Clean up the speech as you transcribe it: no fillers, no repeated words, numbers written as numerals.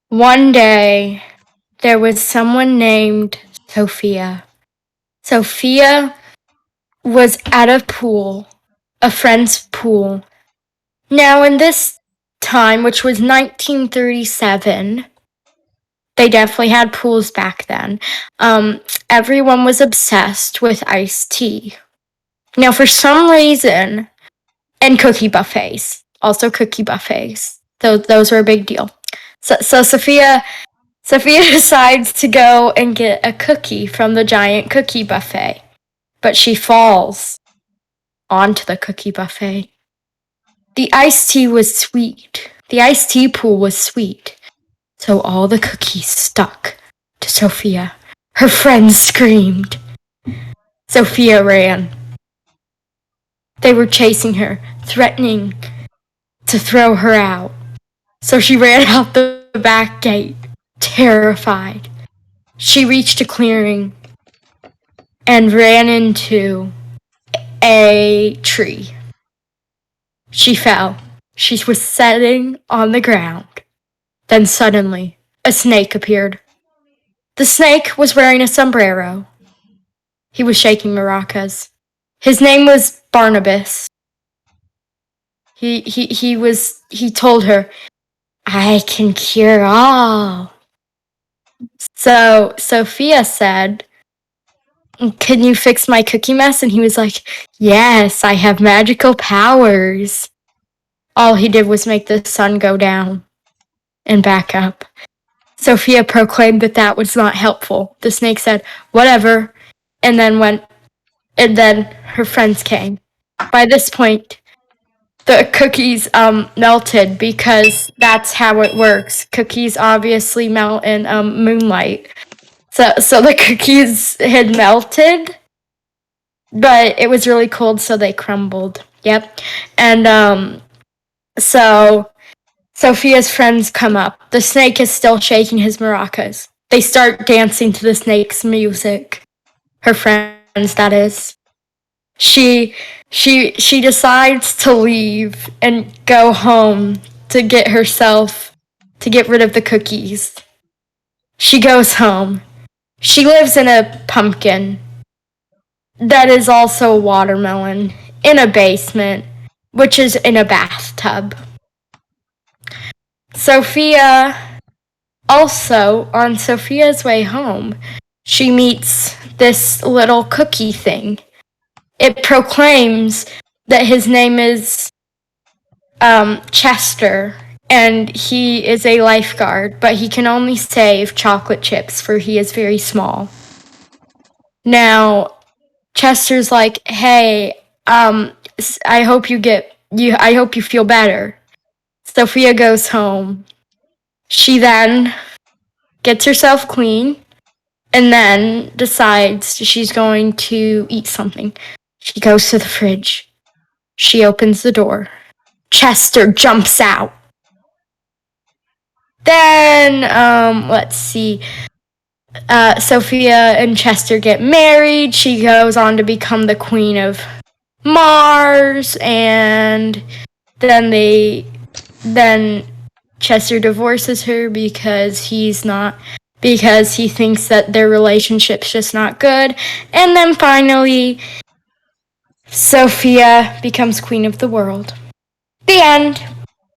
One day, there was someone named Sophia. Sophia was at a pool, a friend's pool. Now, in this time, which was 1937, they definitely had pools back then. Everyone was obsessed with iced tea. Now, for some reason, and cookie buffets, also cookie buffets. Those were a big deal. So Sophia decides to go and get a cookie from the giant cookie buffet, but she falls onto the cookie buffet. The iced tea was sweet. The iced tea pool was sweet. So all the cookies stuck to Sophia. Her friends screamed. Sophia ran. They were chasing her, threatening to throw her out. So she ran out the back gate, terrified. She reached a clearing and ran into a tree. She fell. She was sitting on the ground. Then suddenly, a snake appeared. The snake was wearing a sombrero. He was shaking maracas. His name was Barnabas. He told her, "I can cure all." So Sophia said, "Can you fix my cookie mess?" And he was like, "Yes, I have magical powers." All he did was make the sun go down and back up. Sophia proclaimed that was not helpful. The snake said, "Whatever," and then her friends came. By this point, the cookies melted because that's how it works. Cookies obviously melt in moonlight. So the cookies had melted, but it was really cold, so they crumbled. Yep. And so Sophia's friends come up. The snake is still shaking his maracas. They start dancing to the snake's music. Her friends, that is. She decides to leave and go home to get rid of the cookies. She goes home. She lives in a pumpkin that is also a watermelon in a basement, which is in a bathtub. Sophia, also on Sophia's way home, she meets this little cookie thing. It proclaims that his name is Chester, and he is a lifeguard, but he can only save chocolate chips, for he is very small. Now, Chester's like, "Hey, I hope you feel better." Sophia goes home. She then gets herself clean and then decides she's going to eat something. She goes to the fridge. She opens the door. Chester jumps out. Then, let's see. Sophia and Chester get married. She goes on to become the queen of Mars, and then Chester divorces her because he thinks that their relationship's just not good. And then finally, Sophia becomes queen of the world. The end.